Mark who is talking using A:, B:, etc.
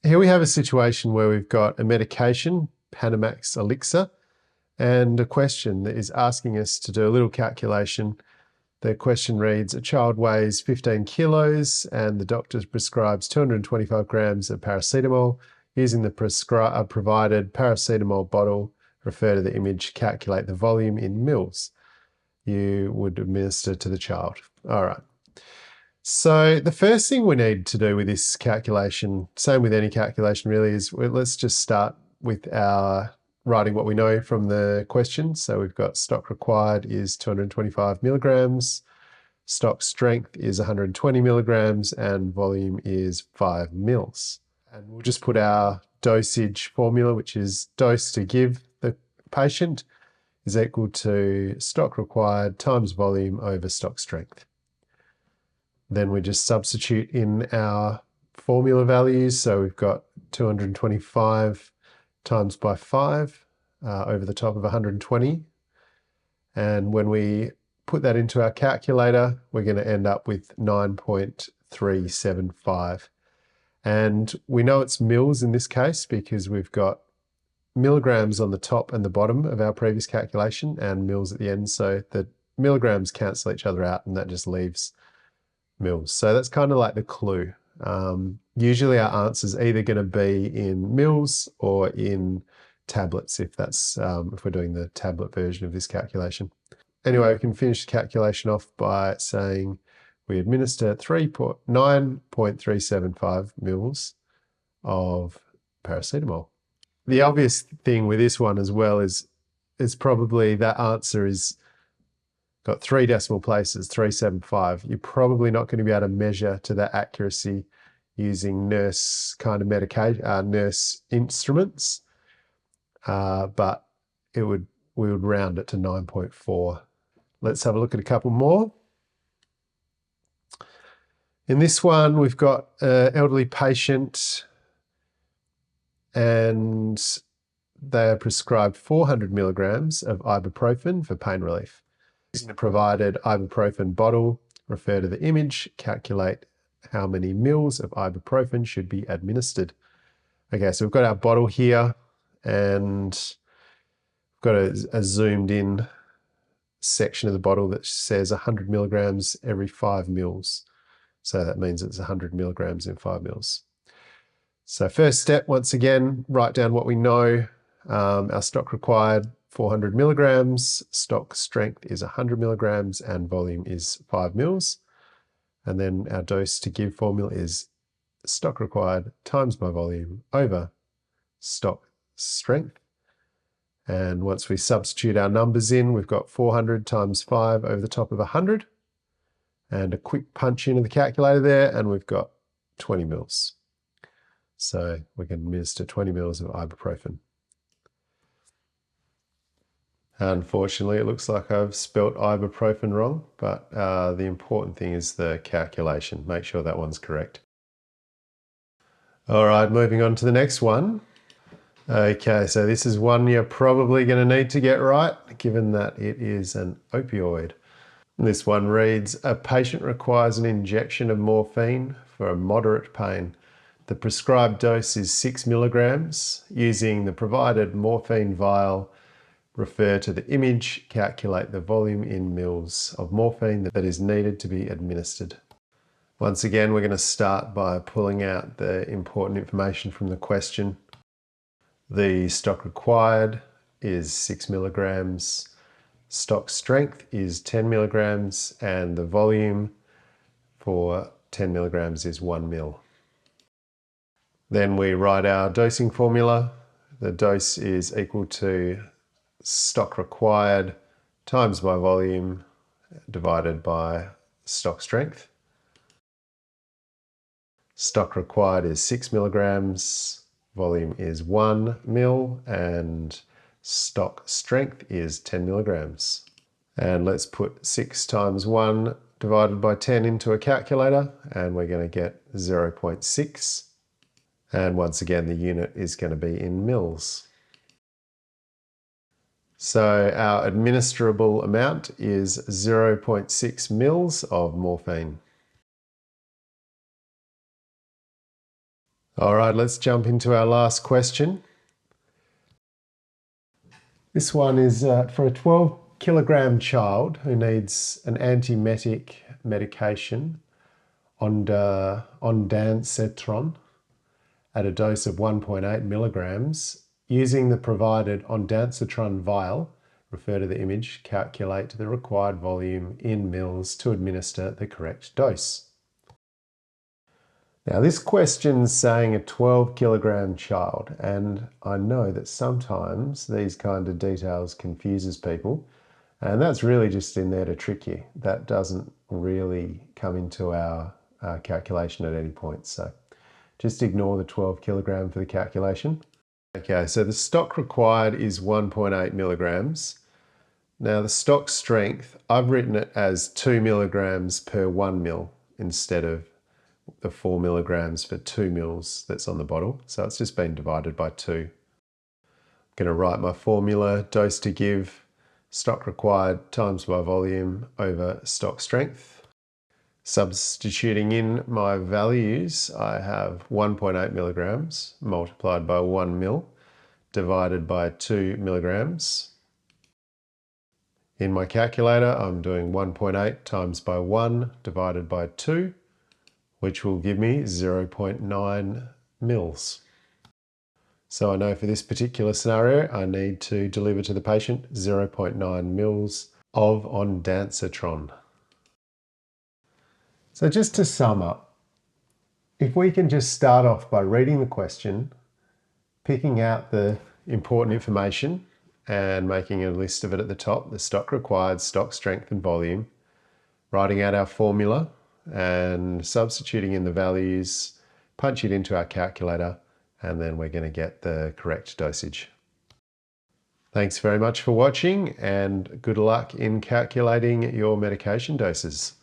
A: here we have a situation where we've got a medication, Panamax elixir, and a question that is asking us to do a little calculation. The question reads, a child weighs 15 kilos and the doctor prescribes 225 grams of paracetamol. Using the provided paracetamol bottle, refer to the image, calculate the volume in mils you would administer to the child. All right. So the first thing we need to do with this calculation, same with any calculation really, is let's just start with our writing what we know from the question. So we've got stock required is 225 milligrams, stock strength is 120 milligrams, and volume is 5 mils. And we'll just put our dosage formula, which is dose to give the patient is equal to stock required times volume over stock strength. Then we just substitute in our formula values. So we've got 225 times by 5 over the top of 120. And when we put that into our calculator, we're going to end up with 9.375. And we know it's mils in this case because we've got milligrams on the top and the bottom of our previous calculation and mils at the end. So the milligrams cancel each other out and that just leaves mils. So that's kind of like the clue. Usually our answer is either going to be in mils or in tablets if that's if we're doing the tablet version of this calculation. Anyway, we can finish the calculation off by saying we administer 9.375 mils of paracetamol. The obvious thing with this one as well is probably that answer is got 3 decimal places, 375. You're probably not going to be able to measure to that accuracy using nurse kind of nurse instruments, but we would round it to 9.4. Let's have a look at a couple more. In this one, we've got an elderly patient and they are prescribed 400 milligrams of ibuprofen for pain relief. Using the provided ibuprofen bottle, refer to the image, calculate how many mils of ibuprofen should be administered. Okay, so we've got our bottle here and we've got a zoomed in section of the bottle that says 100 milligrams every 5 mils. So that means it's 100 milligrams in 5 mils. So first step, once again, write down what we know. Our stock required 400 milligrams, stock strength is 100 milligrams, and volume is 5 mils. And then our dose to give formula is stock required times my volume over stock strength. And once we substitute our numbers in, we've got 400 times 5 over the top of 100. And a quick punch into the calculator there, and we've got 20 mils. So we can administer 20 mils of ibuprofen. Unfortunately, it looks like I've spelt ibuprofen wrong, but the important thing is the calculation. Make sure that one's correct. All right, moving on to the next one. Okay, so this is one you're probably going to need to get right, given that it is an opioid. This one reads, a patient requires an injection of morphine for a moderate pain. The prescribed dose is 6 milligrams. Using the provided morphine vial, refer to the image, calculate the volume in mils of morphine that is needed to be administered. Once again, we're going to start by pulling out the important information from the question. The stock required is 6 milligrams. Stock strength is 10 milligrams, and the volume for 10 milligrams is 1 mil. Then we write our dosing formula. The dose is equal to stock required times by volume divided by stock strength. Stock required is 6 milligrams, volume is 1 mil, and stock strength is 10 milligrams. And let's put 6 times 1 divided by 10 into a calculator, and we're going to get 0.6. And once again, the unit is going to be in mils. So our administrable amount is 0.6 mils of morphine. All right, let's jump into our last question. This one is for a 12-kilogram child who needs an antiemetic medication ondansetron at a dose of 1.8 milligrams. Using the provided ondansetron vial, refer to the image, calculate the required volume in mils to administer the correct dose. Now this question's saying a 12-kilogram child, and I know that sometimes these kind of details confuses people, and that's really just in there to trick you. That doesn't really come into our calculation at any point, so just ignore the 12 kilogram for the calculation. Okay, so the stock required is 1.8 milligrams. Now the stock strength, I've written it as 2 milligrams per 1 mil instead of the 4 milligrams for 2 mils that's on the bottle. So it's just been divided by 2. I'm going to write my formula, dose to give, stock required times by volume over stock strength. Substituting in my values, I have 1.8 milligrams multiplied by 1 mil divided by 2 milligrams. In my calculator, I'm doing 1.8 times by 1 divided by 2, which will give me 0.9 mils. So I know for this particular scenario, I need to deliver to the patient 0.9 mils of ondansetron. So just to sum up, if we can just start off by reading the question, picking out the important information and making a list of it at the top, the stock required, stock strength and volume, writing out our formula and substituting in the values, punch it into our calculator, and then we're going to get the correct dosage. Thanks very much for watching, and good luck in calculating your medication doses.